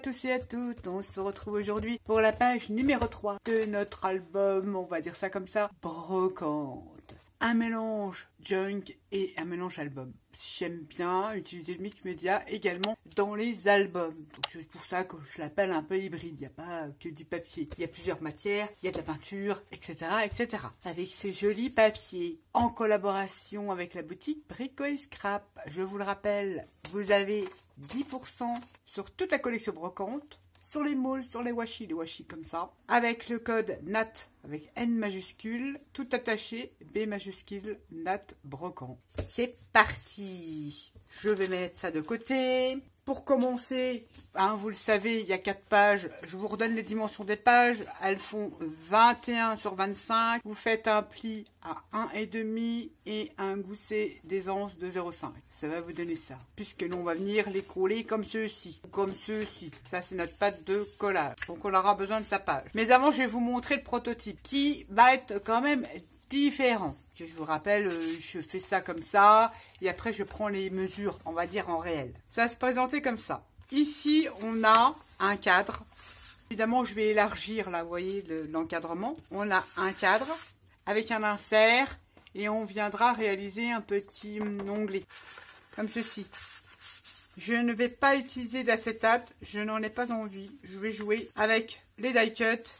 tous et à toutes, on se retrouve aujourd'hui pour la page numéro 3 de notre album, on va dire ça comme ça, Brocante. Un mélange junk et un mélange album. J'aime bien utiliser le mix média également dans les albums. Donc c'est pour ça que je l'appelle un peu hybride. Il n'y a pas que du papier. Il y a plusieurs matières, il y a de la peinture, etc. etc. Avec ce joli papier en collaboration avec la boutique Brico et Scrap. Je vous le rappelle, vous avez 10% sur toute la collection Brocante. Sur les moules, sur les washi comme ça, avec le code NAT, avec N majuscule, tout attaché, B majuscule, NAT Brocante. C'est parti. Je vais mettre ça de côté. Pour commencer, hein, vous le savez, il y a 4 pages. Je vous redonne les dimensions des pages. Elles font 21 sur 25. Vous faites un pli à 1,5 et un gousset d'aisance de 0,5. Ça va vous donner ça. Puisque nous, on va venir les coller comme ceux-ci. Comme ceux-ci. Ça, c'est notre pâte de collage. Donc, on aura besoin de sa page. Mais avant, je vais vous montrer le prototype qui va être quand même différent. Je vous rappelle, je fais ça comme ça et après je prends les mesures, on va dire en réel. Ça va se présenter comme ça. Ici, on a un cadre. Évidemment, je vais élargir là, vous voyez l'encadrement. On a un cadre avec un insert et on viendra réaliser un petit onglet comme ceci. Je ne vais pas utiliser d'acétate, je n'en ai pas envie. Je vais jouer avec les die cuts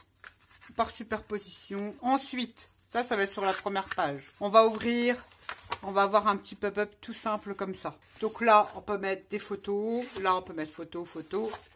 par superposition. Ensuite, ça va être sur la première page. On va ouvrir, on va avoir un petit pop-up tout simple comme ça. Donc là, on peut mettre des photos. Là, on peut mettre photos.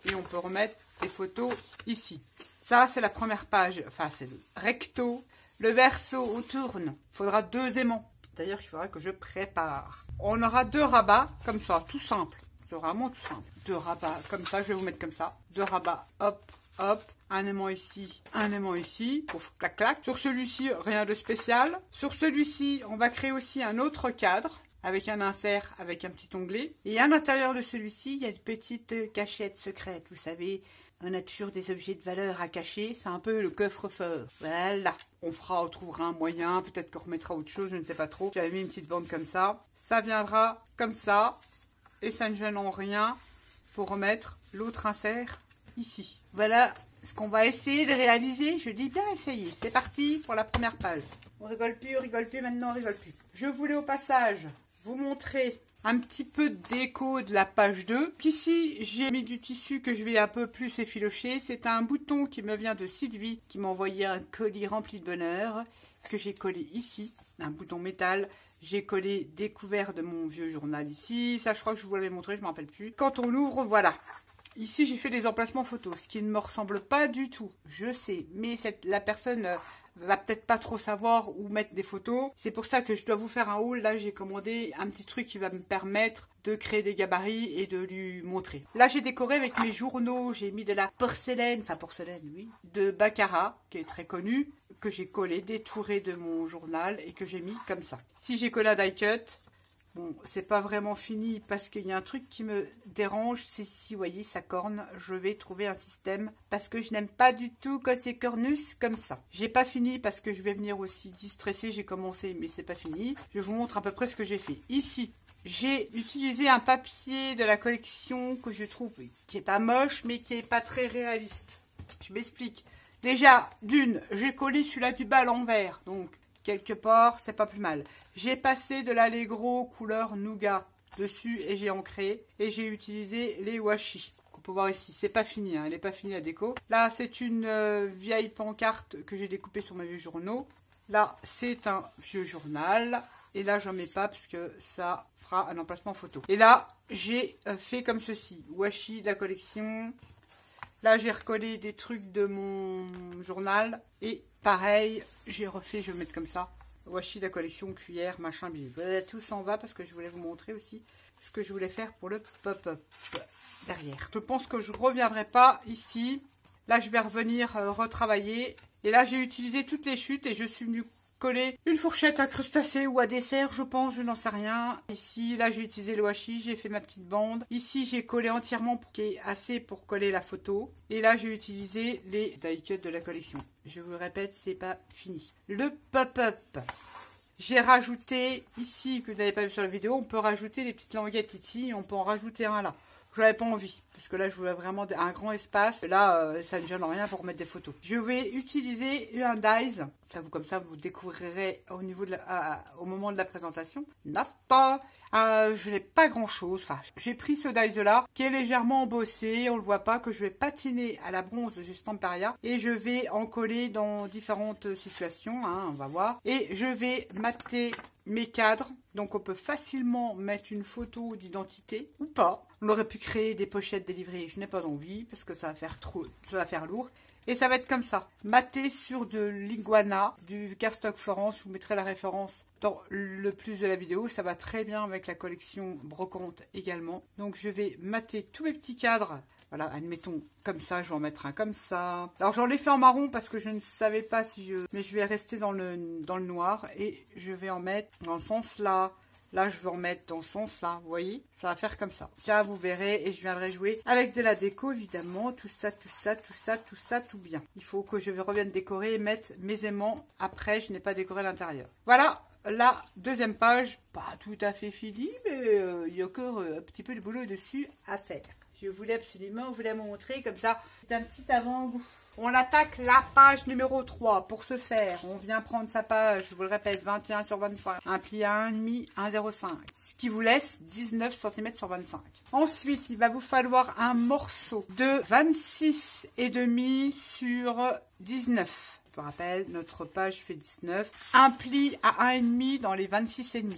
Et on peut remettre des photos ici. Ça, c'est la première page. Enfin, c'est le recto. Le verso, on tourne. Il faudra 2 aimants. D'ailleurs, il faudra que je prépare. On aura 2 rabats comme ça, tout simple. C'est vraiment tout simple. 2 rabats comme ça, je vais vous mettre comme ça. 2 rabats, hop, hop. Un aimant ici, pouf, clac, clac. Sur celui-ci, rien de spécial. Sur celui-ci, on va créer aussi un autre cadre avec un insert, avec un petit onglet. Et à l'intérieur de celui-ci, il y a une petite cachette secrète. Vous savez, on a toujours des objets de valeur à cacher. C'est un peu le coffre-fort. Voilà. On trouvera un moyen. Peut-être qu'on remettra autre chose, je ne sais pas trop. J'avais mis une petite bande comme ça. Ça viendra comme ça. Et ça ne gêne en rien pour remettre l'autre insert ici. Voilà ce qu'on va essayer de réaliser. Je dis bien essayer. C'est parti pour la première page. On rigole plus, maintenant on rigole plus. Je voulais au passage vous montrer un petit peu de déco de la page 2. Ici, j'ai mis du tissu que je vais un peu plus effilocher. C'est un bouton qui me vient de Sylvie, qui m'a envoyé un colis rempli de bonheur, que j'ai collé ici. Un bouton métal. J'ai collé des couverts de mon vieux journal ici. Ça, je crois que je vous l'avais montré, je ne me rappelle plus. Quand on l'ouvre, voilà. Ici, j'ai fait des emplacements photos, ce qui ne me ressemble pas du tout. Je sais, mais la personne va peut-être pas trop savoir où mettre des photos. C'est pour ça que je dois vous faire un haul. Là, j'ai commandé un petit truc qui va me permettre de créer des gabarits et de lui montrer. Là, j'ai décoré avec mes journaux. J'ai mis de la porcelaine, oui, de Baccarat, qui est très connu, que j'ai collé, détouré de mon journal et que j'ai mis comme ça. Si j'ai collé un die cut, bon, c'est pas vraiment fini parce qu'il y a un truc qui me dérange, c'est si, vous voyez, ça corne. Je vais trouver un système parce que je n'aime pas du tout quand c'est cornus comme ça. J'ai pas fini parce que je vais venir aussi distresser. J'ai commencé, mais c'est pas fini. Je vous montre à peu près ce que j'ai fait. Ici, j'ai utilisé un papier de la collection que je trouve qui est pas moche, mais qui est pas très réaliste. Je m'explique. Déjà, d'une, j'ai collé celui-là du bas à l'envers, donc quelque part, c'est pas plus mal. J'ai passé de l'Allegro couleur nougat dessus et j'ai ancré. Et j'ai utilisé les washi. On peut voir ici, c'est pas fini, hein, elle n'est pas finie la déco. Là, c'est une vieille pancarte que j'ai découpée sur mes vieux journaux. Là, c'est un vieux journal. Et là, j'en mets pas parce que ça fera un emplacement photo. Et là, j'ai fait comme ceci. Washi de la collection. Là, j'ai recollé des trucs de mon journal. Et pareil, j'ai refait, je vais le mettre comme ça. Washi de la collection, cuillère, machin, bidule. Voilà, tout s'en va parce que je voulais vous montrer aussi ce que je voulais faire pour le pop-up derrière. Je pense que je ne reviendrai pas ici. Là, je vais revenir retravailler. Et là, j'ai utilisé toutes les chutes et je suis venue coller une fourchette à crustacés ou à dessert, je pense, je n'en sais rien. Ici, là, j'ai utilisé le washi, j'ai fait ma petite bande. Ici, j'ai collé entièrement pour qu'il y ait assez pour coller la photo. Et là, j'ai utilisé les die cuts de la collection. Je vous le répète, c'est pas fini. Le pop-up. J'ai rajouté ici, que vous n'avez pas vu sur la vidéo, on peut rajouter des petites languettes ici, et on peut en rajouter un là. Je n'avais pas envie. parce que là je voulais vraiment un grand espace. Là ça ne gêne rien pour mettre des photos. Je vais utiliser un dies. Comme ça vous découvrirez au niveau de au moment de la présentation. Je n'ai pas grand chose. Enfin, j'ai pris ce dies là qui est légèrement embossé. On le voit pas, que je vais patiner à la bronze de Gestamperia et je vais en coller dans différentes situations. Hein, on va voir. Et je vais mater mes cadres. Donc on peut facilement mettre une photo d'identité ou pas. On aurait pu créer des pochettes délivrées. Je n'ai pas envie parce que ça va faire lourd. Et ça va être comme ça, maté sur de l'iguana, du cardstock Florence. Je vous mettrai la référence dans le plus de la vidéo. Ça va très bien avec la collection brocante également. Donc je vais mater tous mes petits cadres. Voilà, admettons comme ça, je vais en mettre un comme ça. Alors j'en ai fait en marron parce que je ne savais pas si je... Mais je vais rester dans le noir et je vais en mettre dans le sens là. Là, je vais en mettre dans ce sens-là, vous voyez. Ça va faire comme ça. Ça, vous verrez, et je viendrai jouer avec de la déco, évidemment. Tout ça, tout bien. Il faut que je revienne décorer et mettre mes aimants. Après, je n'ai pas décoré l'intérieur. Voilà, la deuxième page. Pas tout à fait finie, mais il y a encore un petit peu de boulot dessus à faire. Je voulais absolument vous la montrer, comme ça. C'est un petit avant-goût. On attaque la page numéro 3. Pour ce faire, on vient prendre sa page, je vous le répète, 21 sur 25. Un pli à 1,5, 1,05. Ce qui vous laisse 19 cm sur 25. Ensuite, il va vous falloir un morceau de 26,5 sur 19. Je vous rappelle, notre page fait 19. Un pli à 1,5 dans les 26,5.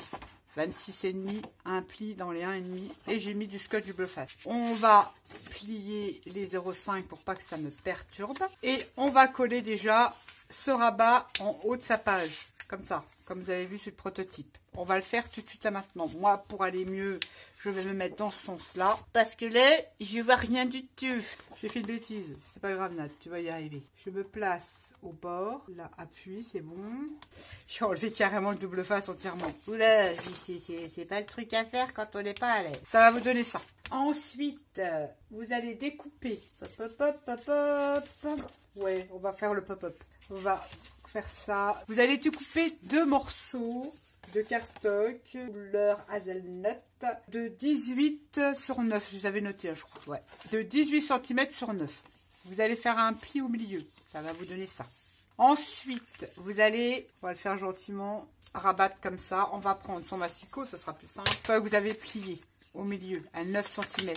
26,5, un pli dans les 1,5 et j'ai mis du scotch bleu face. On va plier les 0,5 pour pas que ça me perturbe et on va coller déjà ce rabat en haut de sa page, comme ça, comme vous avez vu sur le prototype. On va le faire tout de suite là maintenant. Moi, pour aller mieux, je vais me mettre dans ce sens-là parce que là, je vois rien du tout. J'ai fait une bêtise, c'est pas grave Nat, tu vas y arriver. Je me place au bord, là, appuie, c'est bon. J'ai enlevé carrément le double face entièrement. Oula, c'est pas le truc à faire quand on n'est pas à l'aise. Ça va vous donner ça. Ensuite, vous allez découper. Pop, pop, pop, pop, pop. Ouais, on va faire le pop-up. On va faire ça. Vous allez découper 2 morceaux de cardstock couleur hazelnut de 18 sur 9. Je les avais notés, hein, je crois. Ouais. De 18 cm sur 9. Vous allez faire un pli au milieu. Ça va vous donner ça. Ensuite, vous allez, on va le faire gentiment, rabattre comme ça. On va prendre son massicot, ça sera plus simple. Une fois que vous avez plié au milieu à 9 cm,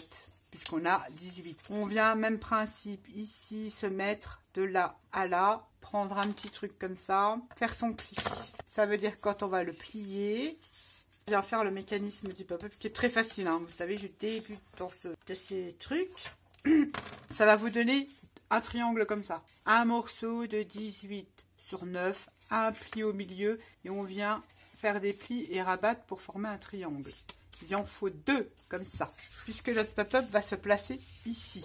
puisqu'on a 18. On vient, même principe, ici, se mettre de là à là. Prendre un petit truc comme ça. Faire son pli. Ça veut dire que quand on va le plier, je viens faire le mécanisme du pop-up qui est très facile. Hein. Vous savez, je débute dans ces trucs. Ça va vous donner un triangle comme ça. Un morceau de 18 sur 9, un pli au milieu et on vient faire des plis et rabattre pour former un triangle. Il en faut 2 comme ça, puisque notre pop-up va se placer ici.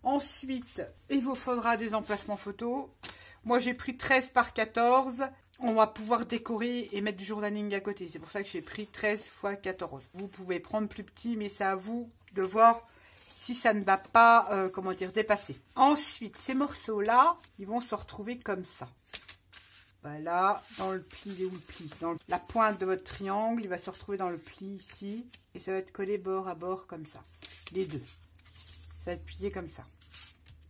Ensuite, il vous faudra des emplacements photos. Moi, j'ai pris 13 par 14. On va pouvoir décorer et mettre du journaling à côté. C'est pour ça que j'ai pris 13 x 14. Vous pouvez prendre plus petit, mais c'est à vous de voir si ça ne va pas, comment dire, dépasser. Ensuite, ces morceaux-là, ils vont se retrouver comme ça. Voilà, dans le pli, dans la pointe de votre triangle, il va se retrouver dans le pli ici. Et ça va être collé bord à bord comme ça. Les deux. Ça va être plié comme ça.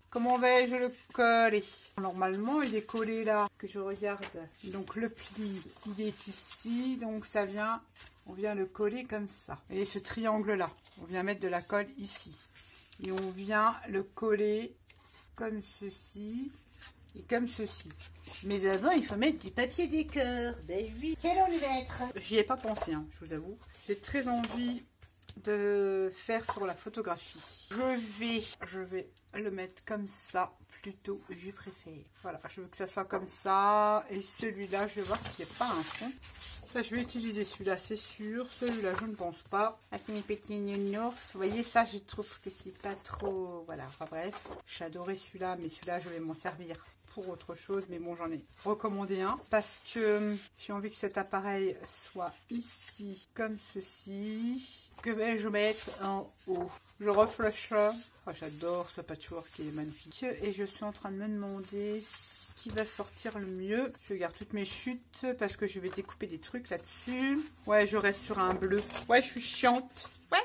Comment vais-je le coller? Normalement, il est collé là, que je regarde. Donc le pli, il est ici. Donc ça vient, on vient le coller comme ça. Et ce triangle-là, on vient mettre de la colle ici. Et on vient le coller comme ceci et comme ceci. Mais avant, il faut mettre du papier décor. Ben oui, quel on lui mettre? J'y ai pas pensé, hein, je vous avoue. J'ai très envie de faire sur la photographie. Je vais le mettre comme ça plutôt, je préfère. Voilà, je veux que ça soit comme ça. Et celui-là, je vais voir s'il n'y a pas un fond. Ça, je vais utiliser celui-là, c'est sûr. Celui-là, je ne pense pas. Avec mes petits nounours. Vous voyez, ça, je trouve que c'est pas trop... Voilà, enfin, bref. J'adorais celui-là, mais celui-là, je vais m'en servir pour autre chose. Mais bon, j'en ai recommandé un. Parce que j'ai envie que cet appareil soit ici, comme ceci. Que vais-je mettre en haut? Je reflush. Oh, j'adore ce patchwork qui est magnifique. Et je suis en train de me demander ce qui va sortir le mieux. Je garde toutes mes chutes parce que je vais découper des trucs là-dessus. Ouais, je reste sur un bleu. Ouais, je suis chiante. Ouais.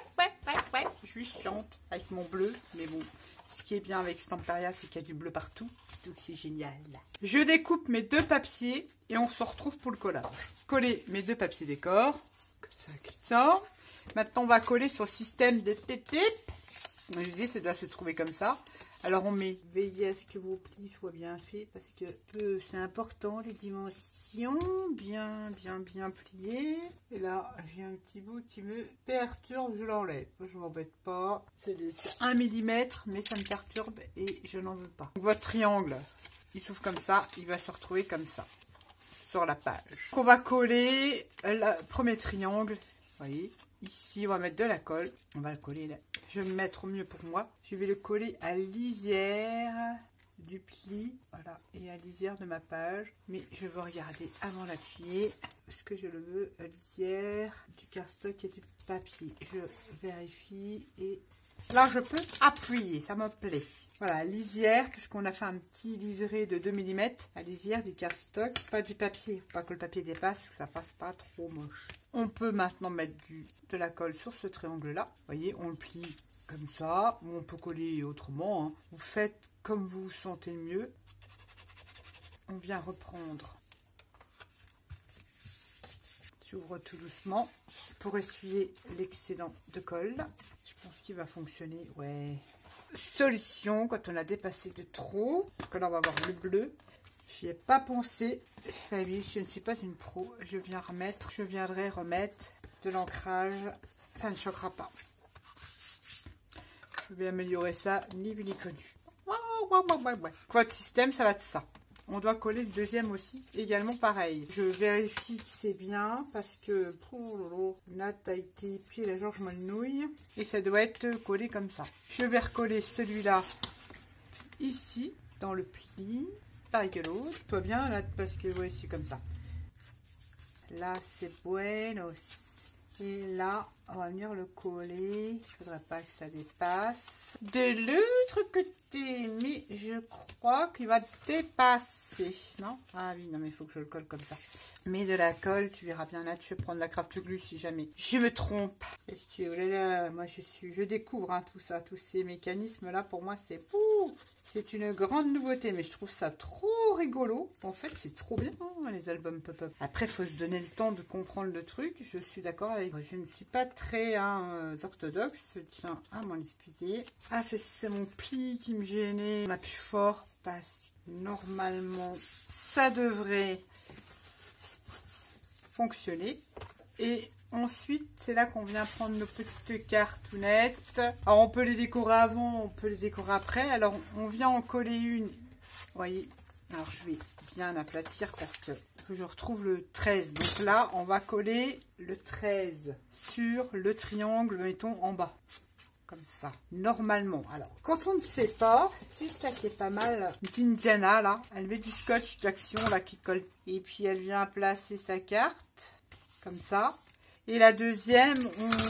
Je plus chiante avec mon bleu. Mais bon, ce qui est bien avec Stamperia, c'est qu'il y a du bleu partout. Donc c'est génial. Je découpe mes 2 papiers et on se retrouve pour le collage. Coller mes 2 papiers décor. Comme ça. Maintenant, on va coller sur le système de pépip. Je disais, ça doit se trouver comme ça. Alors, on met, veillez à ce que vos plis soient bien faits parce que c'est important, les dimensions, bien pliées. Et là, j'ai un petit bout qui me perturbe, je l'enlève. Je ne m'embête pas. C'est 1 mm, mais ça me perturbe et je n'en veux pas. Donc, votre triangle, il s'ouvre comme ça, il va se retrouver comme ça sur la page. Donc, on va coller le premier triangle, vous voyez. Ici, on va mettre de la colle. On va le coller là. Je vais me mettre au mieux pour moi. Je vais le coller à lisière du pli. Voilà. Et à lisière de ma page. Mais je veux regarder avant d'appuyer. Parce que je le veux à lisière du cardstock et du papier. Je vérifie. Et là, je peux appuyer. Ça me plaît. Voilà, lisière, puisqu'on a fait un petit liseré de 2 mm. À lisière du cardstock, pas du papier. Pas que le papier dépasse, que ça fasse pas trop moche. On peut maintenant mettre de la colle sur ce triangle-là. Vous voyez, on le plie comme ça. Ou on peut coller autrement. Hein. Vous faites comme vous vous sentez le mieux. On vient reprendre. J'ouvre tout doucement pour essuyer l'excédent de colle. Je pense qu'il va fonctionner. Ouais. Solution quand on a dépassé de trop. Parce que là, on va avoir le bleu. J'y ai pas pensé. Oui, je ne suis pas une pro. Je viendrai remettre de l'ancrage. Ça ne choquera pas. Je vais améliorer ça, ni vu ni connu. Votre système, ça va être ça. On doit coller le deuxième aussi, également pareil. Je vérifie que c'est bien parce que Nat a été puis la Georges Molnouille et ça doit être collé comme ça. Je vais recoller celui-là ici dans le pli. Pareil que l'autre, pas bien là parce que ouais, c'est comme ça. Là c'est buenos. Et là, on va venir le coller. Il ne faudrait pas que ça dépasse. De l'autre côté, mais je crois qu'il va dépasser. Non? Ah oui, non mais il faut que je le colle comme ça. Mais de la colle, tu verras bien là. Je vais prendre la craft glue si jamais je me trompe. Est-ce que, oh là là, moi je découvre hein, tout ça, tous ces mécanismes là. Pour moi, c'est une grande nouveauté, mais je trouve ça trop rigolo. En fait, c'est trop bien hein, les albums pop-up. Après, il faut se donner le temps de comprendre le truc. Je suis d'accord avec vous. Je ne suis pas très orthodoxe. Je tiens à m'en excuser. Ah, c'est mon pli qui me gênait. On a plus fort parce que normalement, ça devrait fonctionner. Et ensuite, c'est là qu'on vient prendre nos petites cartounettes. Alors, on peut les décorer avant, on peut les décorer après. Alors, on vient en coller une. Vous voyez. Alors, je vais bien aplatir parce que je retrouve le 13. Donc là, on va coller le 13 sur le triangle, mettons, en bas. Comme ça, normalement. Alors, quand on ne sait pas, c'est ça qui est pas mal. Indiana, là, elle met du scotch d'action, là, qui colle. Et puis, elle vient placer sa carte. Comme ça. Et la deuxième,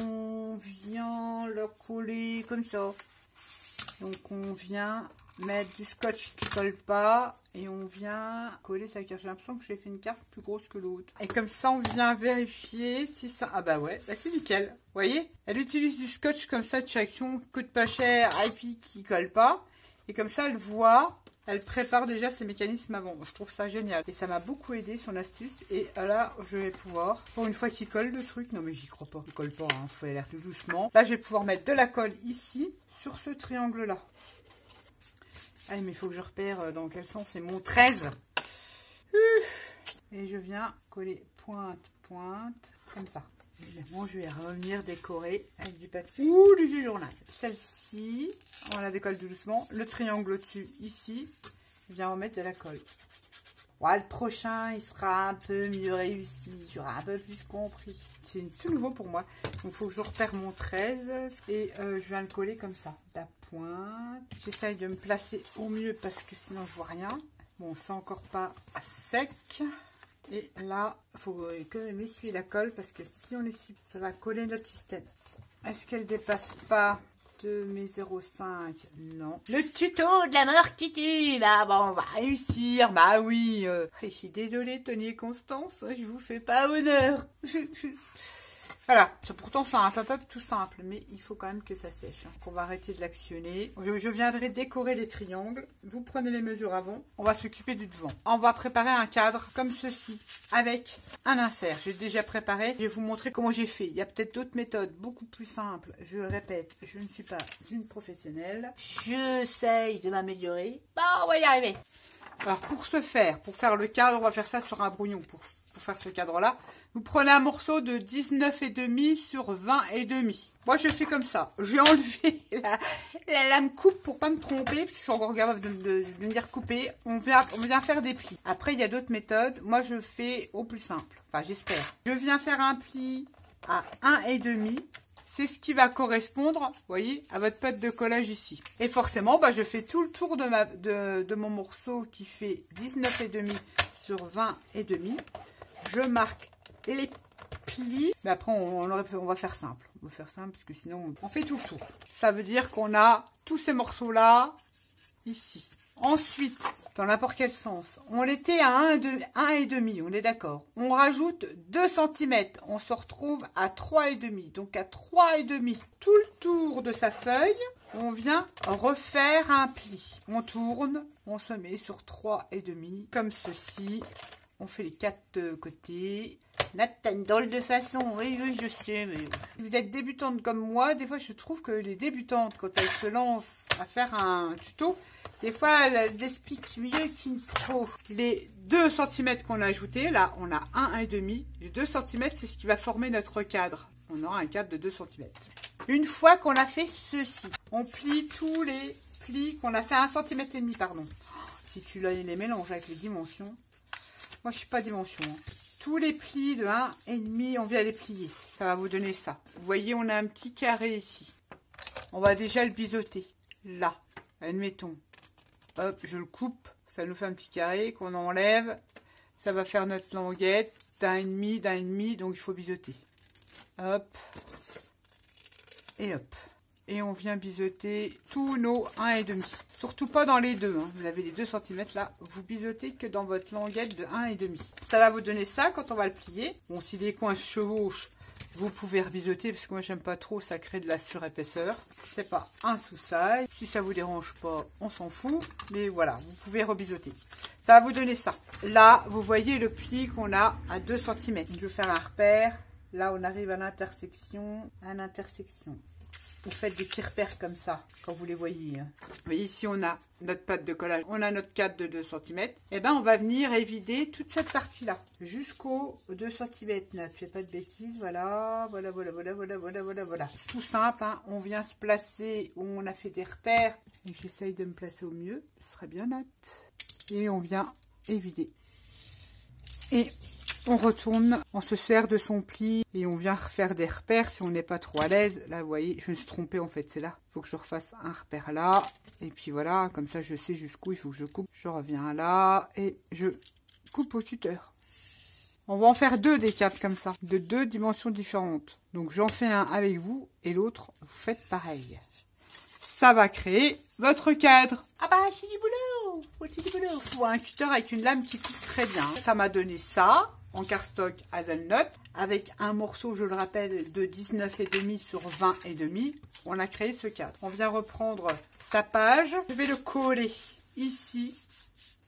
on vient la coller comme ça. Donc, on vient mettre du scotch qui colle pas. Et on vient coller sa carte. J'ai l'impression que j'ai fait une carte plus grosse que l'autre. Et comme ça, on vient vérifier si ça... Ah bah ouais, bah c'est nickel. Vous voyez? Elle utilise du scotch comme ça de chez Action. Coûte pas cher, et puis qui colle pas. Et comme ça, elle voit... Elle prépare déjà ses mécanismes avant. Je trouve ça génial. Et ça m'a beaucoup aidé, son astuce. Et là, je vais pouvoir, pour une fois qu'il colle le truc, non mais j'y crois pas, il colle pas, hein, faut aller tout doucement. Là, je vais pouvoir mettre de la colle ici, sur ce triangle-là. Ah, mais il faut que je repère dans quel sens c'est mon 13. Et je viens coller pointe, pointe, comme ça. Évidemment, je vais revenir décorer avec du papier ou du journal. Celle-ci, on la décolle doucement. Le triangle au-dessus, ici, je viens remettre de la colle. Ouais, le prochain, il sera un peu mieux réussi. J'aurai un peu plus compris. C'est tout nouveau pour moi. Donc, il faut que je repère mon 13 et je viens le coller comme ça. La pointe. J'essaye de me placer au mieux parce que sinon, je vois rien. Bon, c'est encore pas à sec. Et là, il faut que je m'essuie la colle parce que si on essuie, ça va coller notre système. Est-ce qu'elle dépasse pas de mes 0,5? Non. Le tuto de la mort qui tue. Bah bon, on va réussir. Bah oui. Je suis désolée, Tony et Constance. Je vous fais pas honneur. Voilà, pourtant c'est un pop-up tout simple, mais il faut quand même que ça sèche. Donc on va arrêter de l'actionner. Je viendrai décorer les triangles. Vous prenez les mesures avant. On va s'occuper du devant. On va préparer un cadre comme ceci, avec un insert. J'ai déjà préparé. Je vais vous montrer comment j'ai fait. Il y a peut-être d'autres méthodes beaucoup plus simples. Je répète, je ne suis pas une professionnelle. J'essaye de m'améliorer. Bon, on va y arriver. Alors pour faire le cadre, on va faire ça sur un brouillon. Pour faire ce cadre-là, vous prenez un morceau de 19,5 sur 20,5. Moi, je fais comme ça. J'ai enlevé la lame coupe pour pas me tromper, parce que je suis encore capable de me dire couper. On vient faire des plis. Après, il y a d'autres méthodes. Moi, je fais au plus simple. Enfin, j'espère. Je viens faire un pli à 1,5. C'est ce qui va correspondre, vous voyez, à votre pâte de collage ici. Et forcément, bah, je fais tout le tour de mon morceau qui fait 19,5 sur 20,5. Je marque les plis. Mais après, on va faire simple. On va faire simple parce que sinon, on fait tout le tour. Ça veut dire qu'on a tous ces morceaux-là ici. Ensuite, dans n'importe quel sens, on était à 1,5, on est d'accord. On rajoute 2 cm, on se retrouve à 3,5. Donc à 3,5, tout le tour de sa feuille, on vient refaire un pli. On tourne, on se met sur 3,5, comme ceci. On fait les 4 côtés. Nathan, drôle de façon, oui, je sais, mais vous êtes débutante comme moi, des fois je trouve que les débutantes, quand elles se lancent à faire un tuto, des fois elles expliquent mieux qu'une pro. Les 2 cm qu'on a ajoutés, là on a 1,5. Les 2 cm, c'est ce qui va former notre cadre. On aura un cadre de 2 cm. Une fois qu'on a fait ceci, on plie tous les plis qu'on a fait à 1,5 cm, pardon. Si tu les mélanges avec les dimensions, moi je suis pas dimension, hein. Tous les plis de 1,5, on vient les plier. Ça va vous donner ça. Vous voyez, on a un petit carré ici. On va déjà le biseauter. Là, admettons. Hop, je le coupe. Ça nous fait un petit carré qu'on enlève. Ça va faire notre languette d'1,5, donc il faut biseauter. Hop. Et hop. Et on vient biseauter tous nos 1,5. Surtout pas dans les deux. Hein. Vous avez les 2 cm là. Vous biseautez que dans votre languette de 1,5. Ça va vous donner ça quand on va le plier. Bon, si les coins se chevauchent, vous pouvez rebiseauter. Parce que moi, j'aime pas trop. Ça crée de la surépaisseur. C'est pas un sous-saille. Si ça vous dérange pas, on s'en fout. Mais voilà, vous pouvez rebiseauter. Ça va vous donner ça. Là, vous voyez le pli qu'on a à 2 cm. Je vais faire un repère. Là, on arrive à l'intersection. Vous faites des petits repères comme ça, quand vous les voyez. Vous voyez, ici, on a notre pâte de collage. On a notre cadre de 2 cm. Et ben, on va venir évider toute cette partie-là. Jusqu'au 2 cm. Ne fais pas de bêtises. Voilà. C'est tout simple. Hein. On vient se placer où on a fait des repères. Et j'essaye de me placer au mieux. Ce serait bien net. Et on vient évider. Et on retourne, on se sert de son pli et on vient refaire des repères si on n'est pas trop à l'aise. Là, vous voyez, je me suis trompée en fait, c'est là. Il faut que je refasse un repère là. Et puis voilà, comme ça je sais jusqu'où il faut que je coupe. Je reviens là et je coupe au tuteur. On va en faire 2 des cadres comme ça, de 2 dimensions différentes. Donc j'en fais un avec vous et l'autre, vous faites pareil. Ça va créer votre cadre. Ah bah, c'est du boulot. Il faut un tuteur avec une lame qui coupe très bien. Ça m'a donné ça. En cardstock hazelnut, avec un morceau, je le rappelle, de 19,5 sur 20,5. On a créé ce cadre. On vient reprendre sa page. Je vais le coller ici.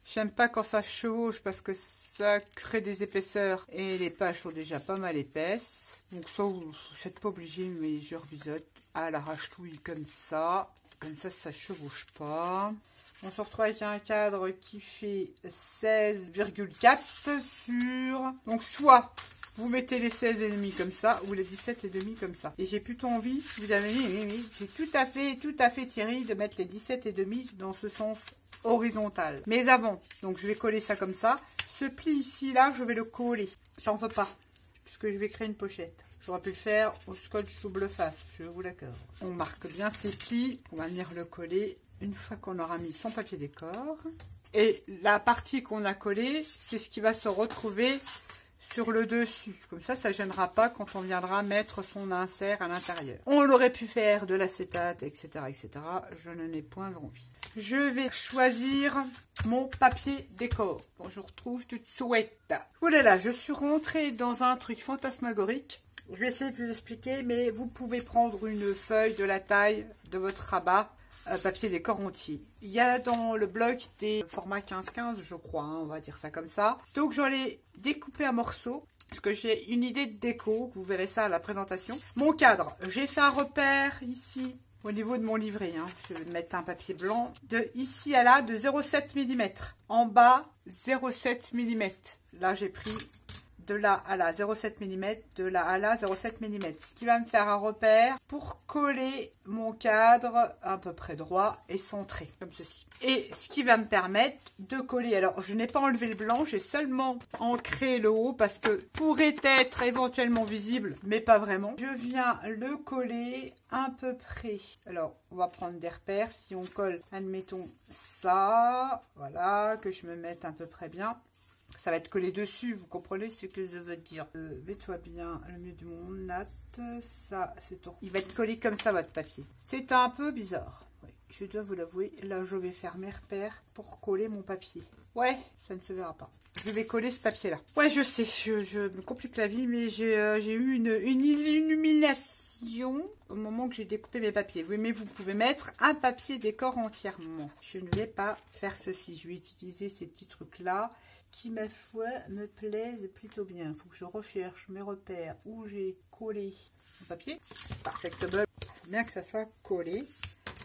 J'aime pas quand ça chevauche parce que ça crée des épaisseurs et les pages sont déjà pas mal épaisses. Donc ça, vous n'êtes pas obligé, mais je rebiseaute à l'arrache-touille comme ça. Comme ça chevauche pas. On se retrouve avec un cadre qui fait 16,4 sur... Donc soit vous mettez les 16,5 comme ça, ou les 17,5 comme ça. Et j'ai plutôt envie, vous avez mis, j'ai tout à fait Thierry, de mettre les 17,5 dans ce sens horizontal. Mais avant, donc je vais coller ça comme ça. Ce pli ici, là, je vais le coller. J'en veux pas, puisque je vais créer une pochette. J'aurais pu le faire au scotch sous bleu face, je vous l'accorde. On marque bien ces plis, on va venir le coller. Une fois qu'on aura mis son papier décor. Et la partie qu'on a collée, c'est ce qui va se retrouver sur le dessus. Comme ça, ça ne gênera pas quand on viendra mettre son insert à l'intérieur. On l'aurait pu faire de l'acétate, etc., etc. Je n'en ai point envie. Je vais choisir mon papier décor. Bon, je retrouve toute souhaite. Oh là là, je suis rentrée dans un truc fantasmagorique. Je vais essayer de vous expliquer, mais vous pouvez prendre une feuille de la taille de votre rabat, papier décor entier. Il y a dans le bloc des formats 15-15, je crois, hein, on va dire ça comme ça. Donc j'en ai découpé un morceau, parce que j'ai une idée de déco, vous verrez ça à la présentation. Mon cadre, j'ai fait un repère ici, au niveau de mon livret, hein. Je vais mettre un papier blanc, de ici à là, de 0,7 mm. En bas, 0,7 mm. Là, j'ai pris de là à là, 0,7 mm, de là à là, 0,7 mm. Ce qui va me faire un repère pour coller mon cadre à peu près droit et centré, comme ceci. Et ce qui va me permettre de coller. Alors, je n'ai pas enlevé le blanc, j'ai seulement ancré le haut parce que pourrait être éventuellement visible, mais pas vraiment. Je viens le coller à peu près. Alors, on va prendre des repères. Si on colle, admettons ça, voilà, que je me mette à peu près bien. Ça va être collé dessus, vous comprenez ce que je veux dire. Mets-toi bien le mieux du monde, Nat. Ça, c'est tout. Il va être collé comme ça, votre papier. C'est un peu bizarre. Oui, je dois vous l'avouer. Là, je vais faire mes repères pour coller mon papier. Ouais, ça ne se verra pas. Je vais coller ce papier-là. Ouais, je sais, je me complique la vie, mais j'ai eu une illumination au moment que j'ai découpé mes papiers. Oui, mais vous pouvez mettre un papier décor entièrement. Je ne vais pas faire ceci. Je vais utiliser ces petits trucs-là qui, ma foi, me plaisent plutôt bien. Il faut que je recherche mes repères où j'ai collé mon papier. Perfectable. Bien que ça soit collé.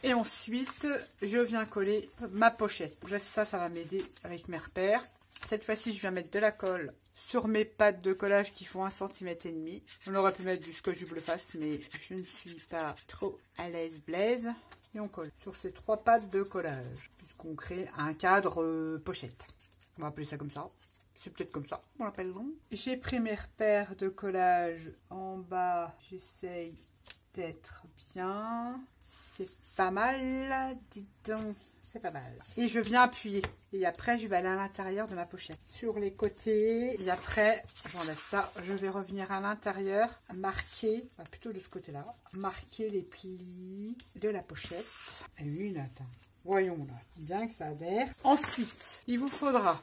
Et ensuite, je viens coller ma pochette. Ça va m'aider avec mes repères. Cette fois-ci, je viens mettre de la colle sur mes pattes de collage qui font 1,5 cm. On aurait pu mettre du scotch double face, mais je ne suis pas trop à l'aise blaise. Et on colle sur ces 3 pattes de collage, puisqu'on crée un cadre pochette. On va appeler ça comme ça. C'est peut-être comme ça, on l'appelle long. J'ai pris mes repères de collage en bas. J'essaye d'être bien. C'est pas mal, dites donc. C'est pas mal. Et je viens appuyer. Et après, je vais aller à l'intérieur de ma pochette. Sur les côtés. Et après, j'enlève ça. Je vais revenir à l'intérieur. Marquer, plutôt de ce côté-là. Marquer les plis de la pochette. Et une attends. Voyons là. Bien que ça adhère. Ensuite, il vous faudra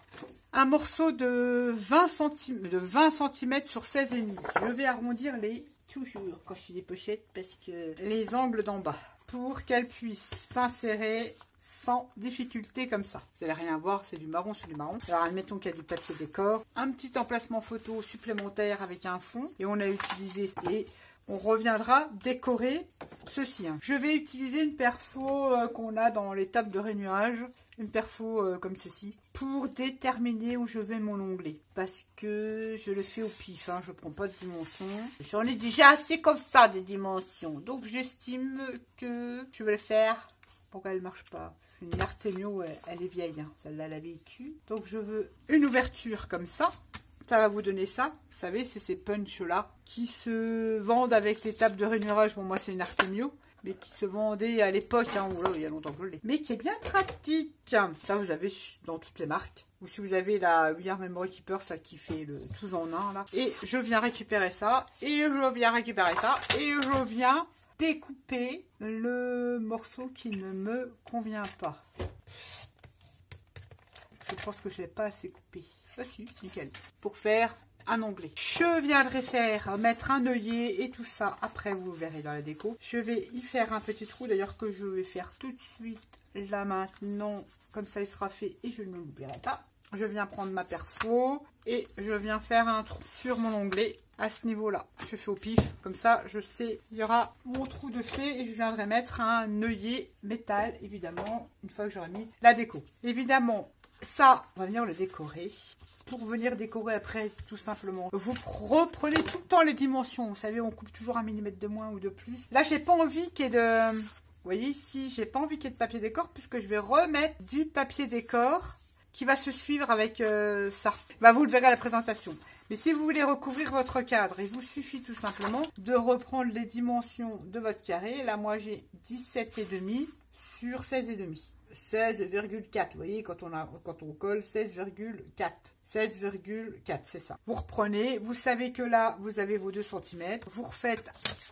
un morceau de 20 cm sur 16,5. Je vais arrondir les toujours quand je fais des pochettes parce que les angles d'en bas. Pour qu'elles puissent s'insérer sans difficulté comme ça. Vous n'allez rien voir, c'est du marron sur du marron. Alors admettons qu'il y a du papier décor, un petit emplacement photo supplémentaire avec un fond et on a utilisé et on reviendra décorer ceci. Je vais utiliser une perfo qu'on a dans les tables de rainurage, une perfo comme ceci, pour déterminer où je vais mon onglet. Parce que je le fais au pif, je ne prends pas de dimension. J'en ai déjà assez comme ça des dimensions. Donc j'estime que je vais le faire. Pourquoi elle ne marche pas? Une Artemio, elle est vieille, celle-là, elle a vécu. Donc je veux une ouverture comme ça. Ça va vous donner ça. Vous savez, c'est ces punchs-là qui se vendent avec les tables de rainurage. Bon, moi, c'est une Artemio, mais qui se vendait à l'époque. Il y a longtemps que je l'ai. Mais qui est bien pratique. Ça, vous avez dans toutes les marques. Ou si vous avez la We Are Memory Keeper, ça qui fait le tous en un, là. Et je viens récupérer ça. Et je viens récupérer ça. Et je viens découper le morceau qui ne me convient pas. Je pense que je ne l'ai pas assez coupé. Ah si, nickel. Pour faire un onglet. Je viendrai mettre un œillet et tout ça. Après, vous verrez dans la déco. Je vais y faire un petit trou, d'ailleurs, que je vais faire tout de suite, là, maintenant. Comme ça, il sera fait et je ne l'oublierai pas. Je viens prendre ma perfo et je viens faire un trou sur mon onglet. À ce niveau-là, je fais au pif, comme ça, je sais, il y aura mon trou de fait et je viendrai mettre un œillet métal, évidemment, une fois que j'aurai mis la déco. Évidemment, ça, on va venir le décorer. Pour venir décorer après, tout simplement, vous reprenez tout le temps les dimensions. Vous savez, on coupe toujours 1 mm de moins ou de plus. Là, j'ai pas envie qu'il y ait de... Vous voyez ici, j'ai pas envie qu'il y ait de papier décor puisque je vais remettre du papier décor qui va se suivre avec ça. Vous le verrez à la présentation. Mais si vous voulez recouvrir votre cadre, il vous suffit tout simplement de reprendre les dimensions de votre carré. Là, moi, j'ai 17,5 sur 16,5. 16,4. Vous voyez, quand on colle 16,4. 16,4, c'est ça. Vous reprenez, vous savez que là, vous avez vos 2 cm. Vous refaites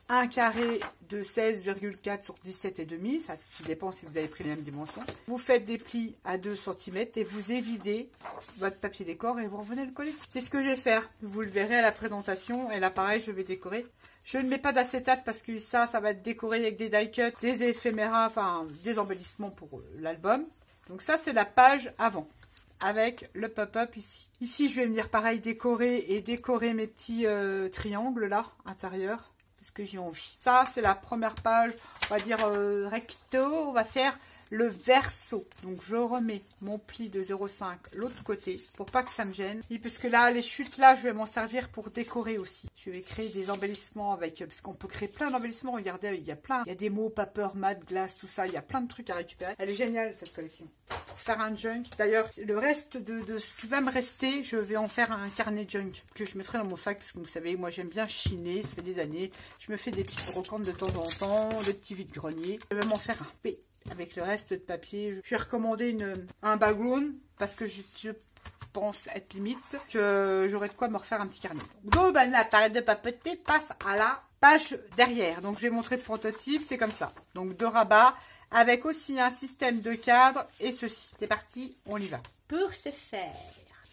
un carré de 16,4 sur 17,5. Ça dépend si vous avez pris les mêmes dimensions. Vous faites des plis à 2 cm et vous évidez votre papier décor et vous revenez le coller. C'est ce que je vais faire. Vous le verrez à la présentation. Et là, pareil, je vais décorer. Je ne mets pas d'acétate parce que ça va être décoré avec des die cuts, des éphéméras, enfin des embellissements pour l'album. Donc ça, c'est la page avant, avec le pop-up ici. Ici, je vais venir pareil décorer mes petits triangles là, intérieurs, parce que j'ai envie. Ça, c'est la première page, on va dire recto, on va faire le verso. Donc, je remets mon pli de 0,5 l'autre côté pour pas que ça me gêne. Et puisque là, les chutes là, je vais m'en servir pour décorer aussi. Je vais créer des embellissements avec, parce qu'on peut créer plein d'embellissements. Regardez, il y a des mots, paper, mat, glace, tout ça. Il y a plein de trucs à récupérer. Elle est géniale cette collection. Pour faire un junk. D'ailleurs, le reste de ce qui va me rester, je vais en faire un carnet junk que je mettrai dans mon sac. Parce que vous savez, moi j'aime bien chiner. Ça fait des années. Je me fais des petites brocantes de temps en temps, des petits vides-greniers. Je vais m'en faire un P. Avec le reste de papier, j'ai recommandé un background parce que je pense être limite. J'aurai de quoi me refaire un petit carnet. Donc ben là, t'arrêtes de papoter, passe à la page derrière. Donc je vais montrer le prototype, c'est comme ça. Donc de rabat avec aussi un système de cadre et ceci. C'est parti, on y va. Pour ce faire,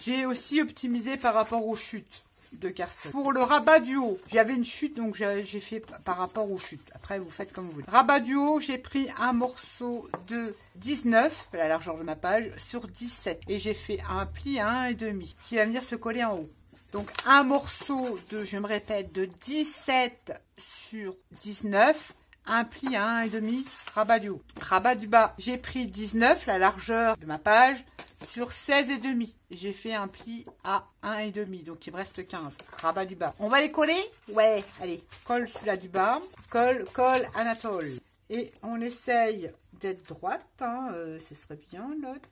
j'ai aussi optimisé par rapport aux chutes de Carson. Pour le rabat du haut, j'avais une chute, donc j'ai fait par rapport aux chutes. Après, vous faites comme vous voulez. Rabat du haut, j'ai pris un morceau de 19, la largeur de ma page, sur 17. Et j'ai fait un pli à 1,5 qui va venir se coller en haut. Donc, un morceau de, je me répète, de 17 sur 19. Un pli à 1,5, rabat du haut. Rabat du bas, j'ai pris 19, la largeur de ma page, sur 16,5. J'ai fait un pli à 1,5, donc il me reste 15. Rabat du bas. On va les coller? Ouais, allez. Colle celui-là du bas. Colle, Anatole. Et on essaye d'être droite, hein, ce serait bien, l'autre.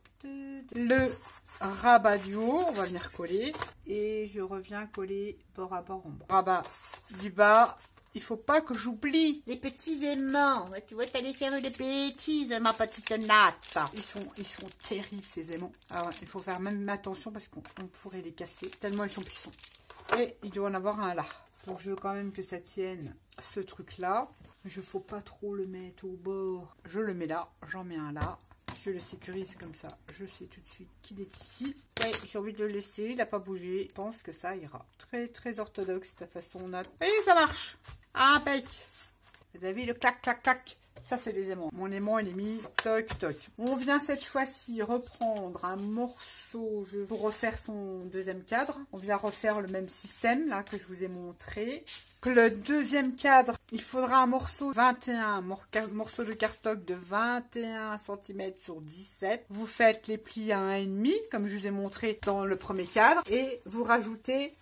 Le rabat du haut, on va venir coller. Et je reviens coller bord à bord en bas. Rabat du bas. Il faut pas que j'oublie les petits aimants. Tu vois, t'allais faire des bêtises, ma petite natte. Ils sont terribles, ces aimants. Alors, il faut faire même attention parce qu'on pourrait les casser, tellement ils sont puissants. Et il doit en avoir un là. Donc, je veux quand même que ça tienne ce truc-là. Je ne faut pas trop le mettre au bord. Je le mets là, j'en mets un là. Je le sécurise comme ça. Je sais tout de suite qu'il est ici. Ouais, j'ai envie de le laisser. Il n'a pas bougé. Je pense que ça ira. Très, très orthodoxe, ta façon. Et ça marche. Impec. Vous avez le clac, clac, clac. Ça, c'est les aimants. Mon aimant, il est mis toc, toc. On vient cette fois-ci reprendre un morceau pour refaire son deuxième cadre. On vient refaire le même système, là, que je vous ai montré. Que le deuxième cadre, il faudra un morceau 21, morceau de cardstock de 21 cm sur 17. Vous faites les plis à 1,5, comme je vous ai montré dans le premier cadre. Et vous rajoutez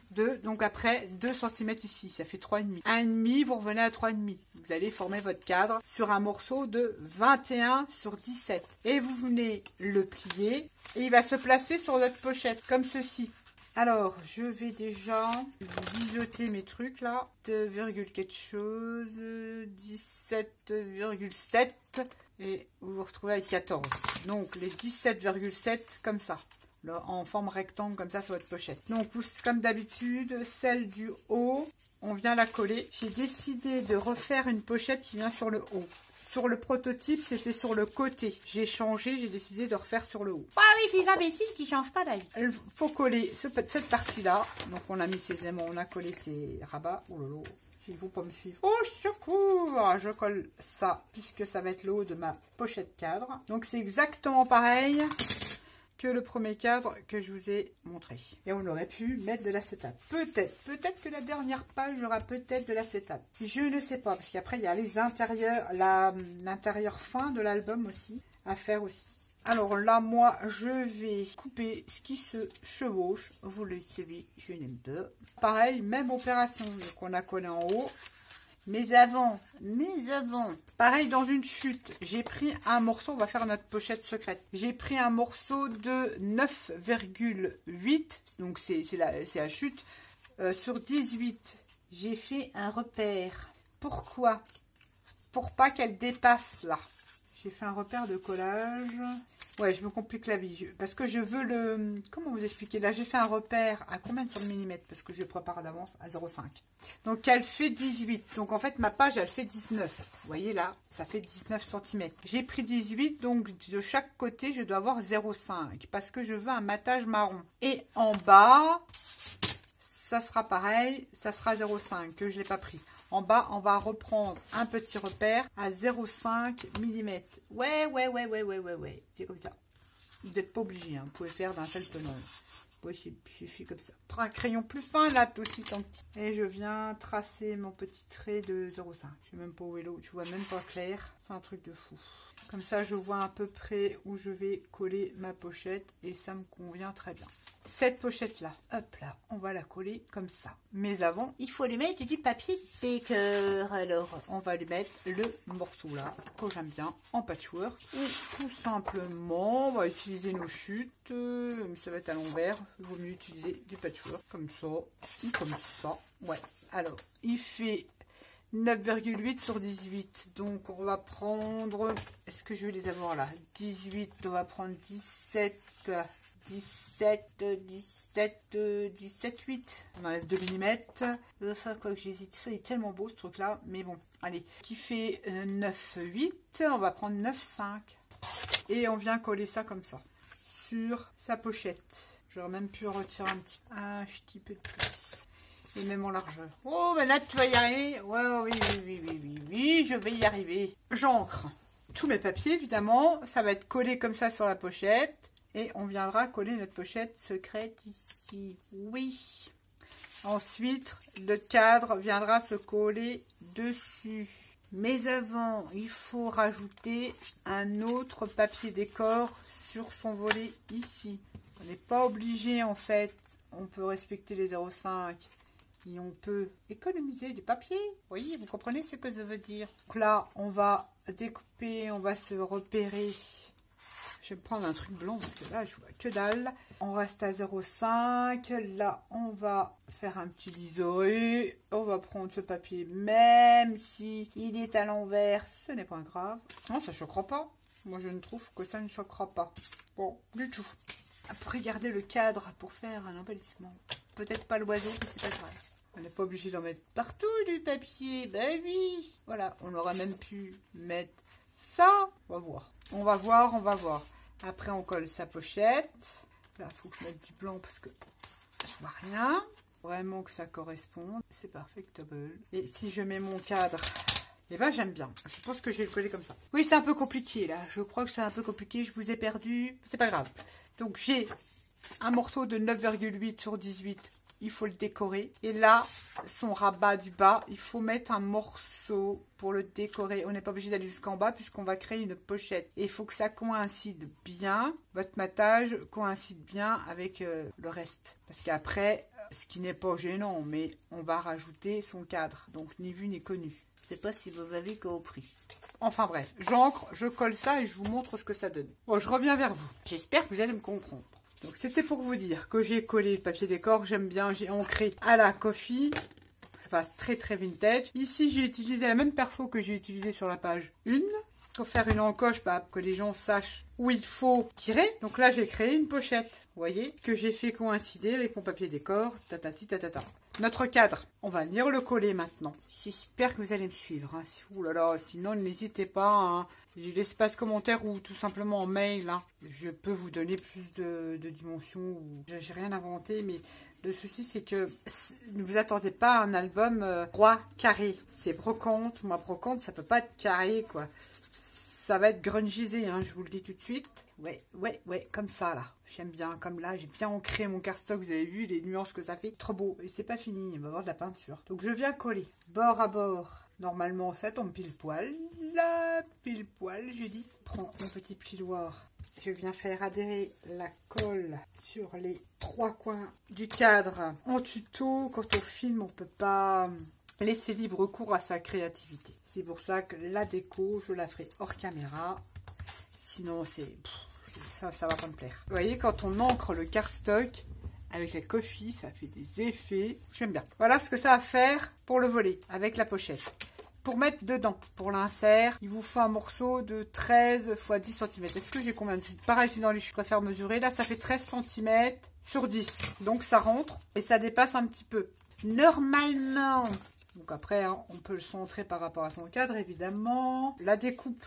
donc après 2 cm ici, ça fait 3,5. 1,5, vous revenez à 3,5. Vous allez former votre cadre sur un morceau de 21 sur 17. Et vous venez le plier et il va se placer sur notre pochette, comme ceci. Alors, je vais déjà biseauter mes trucs là. 2, quelque chose, 17,7 et vous vous retrouvez avec 14. Donc, les 17,7 comme ça. Là, en forme rectangle comme ça sur votre pochette. Donc, comme d'habitude, celle du haut, on vient la coller. J'ai décidé de refaire une pochette qui vient sur le haut. Sur le prototype, c'était sur le côté. J'ai changé, j'ai décidé de refaire sur le haut. Ah oui, fils imbécile qui change pas d'avis. Il faut coller cette partie-là. Donc, on a mis ses aimants, on a collé ses rabats. Oh là là, il faut pas me suivre. Oh, secours! Je colle ça, puisque ça va être le haut de ma pochette cadre. Donc, c'est exactement pareil que le premier cadre que je vous ai montré. Et on aurait pu mettre de l'acétate. Peut-être que la dernière page aura peut-être de l'acétate. Je ne sais pas, parce qu'après il y a les intérieurs, l'intérieur fin de l'album aussi, à faire aussi. Alors là, moi, je vais couper ce qui se chevauche. Vous le savez, je n'aime pas. Pareil, même opération. Donc on a collé en haut. Mais avant, pareil dans une chute, j'ai pris un morceau, on va faire notre pochette secrète. J'ai pris un morceau de 9,8, donc c'est la chute, sur 18. J'ai fait un repère. Pourquoi? Pour pas qu'elle dépasse là. J'ai fait un repère de collage. Ouais, je me complique la vie. Parce que je veux le... Comment vous expliquer? Là, j'ai fait un repère à combien de centimètres? Parce que je prépare d'avance à 0,5. Donc, elle fait 18. Donc, en fait, ma page, elle fait 19. Vous voyez, là, ça fait 19 cm. J'ai pris 18. Donc, de chaque côté, je dois avoir 0,5. Parce que je veux un matage marron. Et en bas, ça sera pareil. Ça sera 0,5 que je n'ai pas pris. En bas, on va reprendre un petit repère à 0,5 mm. Ouais. C'est comme ça. Vous n'êtes pas obligé, hein. Vous pouvez faire d'un seul tenant. Moi, je suis comme ça. Prends un crayon plus fin, là, aussi, tant petit. Et je viens tracer mon petit trait de 0,5. Je sais même pas où est l'eau. Tu vois même pas clair. C'est un truc de fou. Comme ça, je vois à peu près où je vais coller ma pochette. Et ça me convient très bien. Cette pochette-là, hop là, on va la coller comme ça. Mais avant, il faut lui mettre du papier décor. Alors, on va lui mettre le morceau là, que j'aime bien, en patchwork. Ou tout simplement, on va utiliser nos chutes. Mais ça va être à l'envers. Il vaut mieux utiliser du patchwork, comme ça, ou comme ça. Ouais, alors, il fait 9,8 sur 18. Donc, on va prendre... Est-ce que je vais les avoir là? 18, on va prendre 17... 8. On enlève 2 mm. Quoi que j'hésite. Ça est tellement beau ce truc là. Mais bon, allez. Qui fait 9, 8. On va prendre 9, 5. Et on vient coller ça comme ça. Sur sa pochette. J'aurais même pu retirer un petit peu de plus. Et même en largeur. Oh, ben là tu vas y arriver. Ouais, oui, je vais y arriver. J'encre tous mes papiers évidemment. Ça va être collé comme ça sur la pochette. Et on viendra coller notre pochette secrète ici. Oui. Ensuite, le cadre viendra se coller dessus. Mais avant, il faut rajouter un autre papier décor sur son volet ici. On n'est pas obligé en fait. On peut respecter les 0,5 et on peut économiser du papier. Oui, vous comprenez ce que ça veut dire. Donc là, on va découper, on va se repérer. Je vais prendre un truc blanc parce que là, je vois que dalle. On reste à 0,5. Là, on va faire un petit liseré. On va prendre ce papier, même si il est à l'envers, ce n'est pas grave. Non, ça ne choquera pas. Moi, je ne trouve que ça ne choquera pas. Bon, du tout. Après, garder le cadre pour faire un embellissement. Peut-être pas l'oiseau, mais c'est pas grave. On n'est pas obligé d'en mettre partout du papier. Ben oui. Voilà, on aurait même pu mettre ça. On va voir. On va voir. Après, on colle sa pochette. Là, il faut que je mette du blanc parce que je vois rien. Vraiment que ça corresponde. C'est perfectable. Et si je mets mon cadre, eh ben j'aime bien. Je pense que je vais le coller comme ça. Oui, c'est un peu compliqué là. Je crois que c'est un peu compliqué. Je vous ai perdu. C'est pas grave. Donc, j'ai un morceau de 9,8 sur 18. Il faut le décorer. Et là, son rabat du bas, il faut mettre un morceau pour le décorer. On n'est pas obligé d'aller jusqu'en bas puisqu'on va créer une pochette. Et il faut que ça coïncide bien. Votre matage coïncide bien avec le reste. Parce qu'après, ce qui n'est pas gênant, mais on va rajouter son cadre. Donc, ni vu ni connu. Je ne sais pas si vous avez compris. Enfin bref, j'encre, je colle ça et je vous montre ce que ça donne. Bon, je reviens vers vous. J'espère que vous allez me comprendre. Donc c'était pour vous dire que j'ai collé le papier décor, j'aime bien, j'ai ancré à la coffee. Ça passe très très vintage. Ici j'ai utilisé la même perfo que j'ai utilisé sur la page 1. Pour faire une encoche, pour que les gens sachent où il faut tirer. Donc là j'ai créé une pochette, vous voyez, que j'ai fait coïncider avec mon papier décor. Tatati tatata. Notre cadre, on va venir le coller maintenant. J'espère que vous allez me suivre. Hein. Ouh là là, sinon n'hésitez pas. Hein. J'ai l'espace commentaire ou tout simplement en mail. Hein. Je peux vous donner plus de dimensions. J'ai rien inventé, mais le souci c'est que ne vous attendez pas à un album droit carré. C'est brocante. Moi, brocante, ça peut pas être carré, quoi. Ça va être grungisé, hein, je vous le dis tout de suite. Ouais, comme ça, là. J'aime bien, comme là, j'ai bien ancré mon cardstock. Vous avez vu les nuances que ça fait. Trop beau. Et c'est pas fini, il va y avoir de la peinture. Donc, je viens coller bord à bord. Normalement, ça tombe pile poil. Là, pile poil, je dis. Prends mon petit piloir. Je viens faire adhérer la colle sur les 3 coins du cadre. En tuto, quand on filme, on peut pas laisser libre cours à sa créativité. C'est pour ça que la déco, je la ferai hors caméra. Sinon, ça va pas me plaire. Vous voyez, quand on ancre le cardstock avec la coffee, ça fait des effets. J'aime bien. Voilà ce que ça va faire pour le volet avec la pochette. pour mettre dedans. Pour l'insert, il vous faut un morceau de 13 x 10 cm. Est-ce que j'ai combien de... Pareil, c'est dans les... Je préfère mesurer. Là, ça fait 13 cm sur 10. Donc, ça rentre et ça dépasse un petit peu. Normalement, donc après, hein, on peut le centrer par rapport à son cadre, évidemment. La découpe,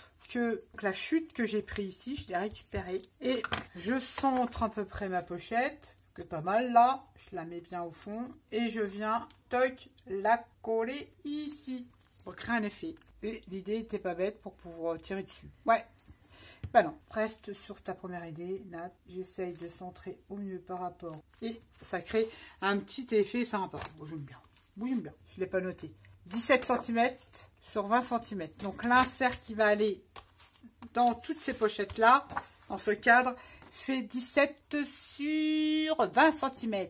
la chute que j'ai pris ici, je l'ai récupérée. Et je centre à peu près ma pochette, que pas mal là. Je la mets bien au fond. Et je viens, toc, la coller ici. Pour créer un effet. Et l'idée n'était pas bête pour pouvoir tirer dessus. Ouais. Bah non, reste sur ta première idée, Nat. J'essaye de centrer au mieux par rapport. Et ça crée un petit effet sympa. Bon, j'aime bien. Oui, j'aime bien. Je ne l'ai pas noté. 17 cm sur 20 cm. Donc l'insert qui va aller dans toutes ces pochettes-là, dans ce cadre, fait 17 sur 20 cm.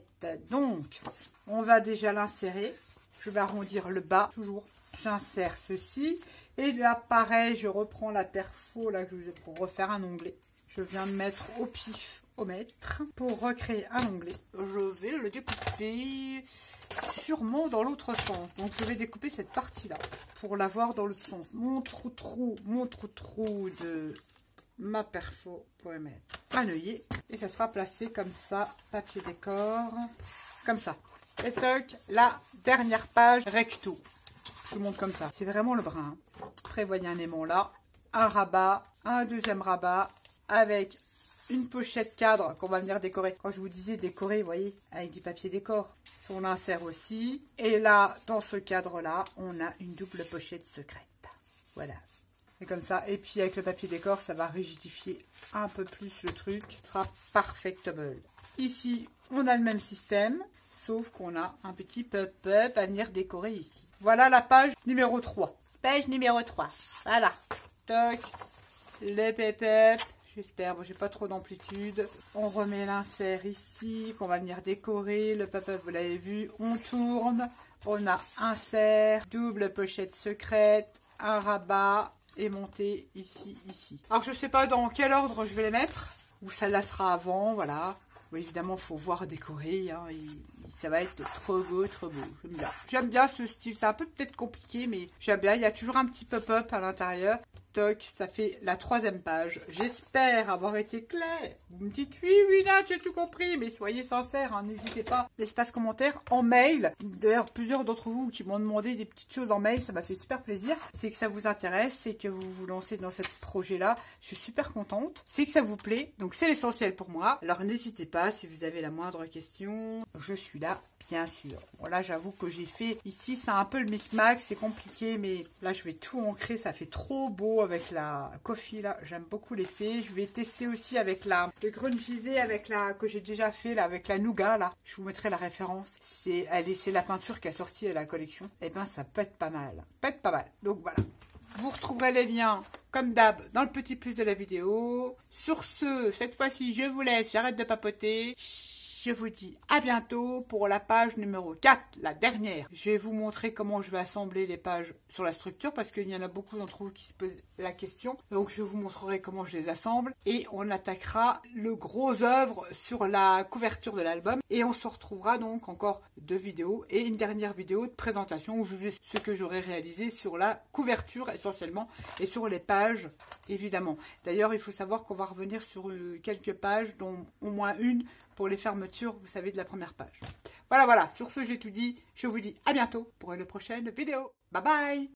Donc, on va déjà l'insérer. Je vais arrondir le bas, toujours. J'insère ceci. Et là, pareil, je reprends la perfo là, pour refaire un onglet. Je viens de mettre au pif, au mètre, pour recréer un onglet. Je vais le découper sûrement dans l'autre sens. Donc, je vais découper cette partie-là pour l'avoir dans l'autre sens. Mon trou de ma perfo pour mettre un œillet. Et ça sera placé comme ça, papier décor, comme ça. Et toc, la dernière page recto. Je vous montre comme ça. C'est vraiment le brin. Prévoyez un aimant là, un rabat, un deuxième rabat avec une pochette cadre qu'on va venir décorer. Quand je vous disais décorer, vous voyez, avec du papier décor. On l'insère aussi. Et là, dans ce cadre-là, on a une double pochette secrète. Voilà. Et comme ça. Et puis avec le papier décor, ça va rigidifier un peu plus le truc. Ce sera perfectable. Ici, on a le même système. Sauf qu'on a un petit pop-up à venir décorer ici. Voilà la page numéro 3. Page numéro 3. Voilà. Toc. Les pop-up. J'espère, bon, j'ai pas trop d'amplitude. On remet l'insert ici, qu'on va venir décorer. Le pop-up, vous l'avez vu. On tourne. On a insert, double pochette secrète, un rabat et monté ici, ici. Alors, je sais pas dans quel ordre je vais les mettre. Ou ça la sera avant, voilà. Oui, évidemment, il faut voir décorer. Hein, ça va être trop beau, trop beau. J'aime bien. J'aime bien ce style. C'est un peu peut-être compliqué, mais j'aime bien. Il y a toujours un petit pop-up à l'intérieur. Toc, ça fait la 3e page. J'espère avoir été clair. Vous me dites oui, là, j'ai tout compris. Mais soyez sincères, hein, n'hésitez pas. L'espace commentaire en mail. D'ailleurs, plusieurs d'entre vous qui m'ont demandé des petites choses en mail, ça m'a fait super plaisir. C'est que ça vous intéresse, c'est que vous vous lancez dans ce projet-là. Je suis super contente. C'est que ça vous plaît. Donc, c'est l'essentiel pour moi. Alors, n'hésitez pas si vous avez la moindre question. Je suis là, bien sûr. Bon, là, j'avoue que j'ai fait ici, c'est un peu le micmac, c'est compliqué, mais là, je vais tout ancrer. Ça fait trop beau avec la coffee, là. J'aime beaucoup l'effet. Je vais tester aussi avec le grungisé, avec que j'ai déjà fait, là, avec la nougat, là. Je vous mettrai la référence. C'est la peinture qui a sorti à la collection. Et ben, ça peut être pas mal. Peut être pas mal. Donc, voilà. Vous retrouverez les liens, comme d'hab, dans le petit plus de la vidéo. Sur ce, cette fois-ci, je vous laisse. J'arrête de papoter. Je vous dis à bientôt pour la page numéro 4, la dernière. Je vais vous montrer comment je vais assembler les pages sur la structure parce qu'il y en a beaucoup d'entre vous qui se posent la question. Donc je vous montrerai comment je les assemble et on attaquera le gros œuvre sur la couverture de l'album. Et on se retrouvera donc encore 2 vidéos et une dernière vidéo de présentation où je vous dis ce que j'aurai réalisé sur la couverture essentiellement et sur les pages évidemment. D'ailleurs il faut savoir qu'on va revenir sur quelques pages dont au moins une pour les fermetures, vous savez, de la première page. Voilà, sur ce, j'ai tout dit. Je vous dis à bientôt pour une prochaine vidéo. Bye bye!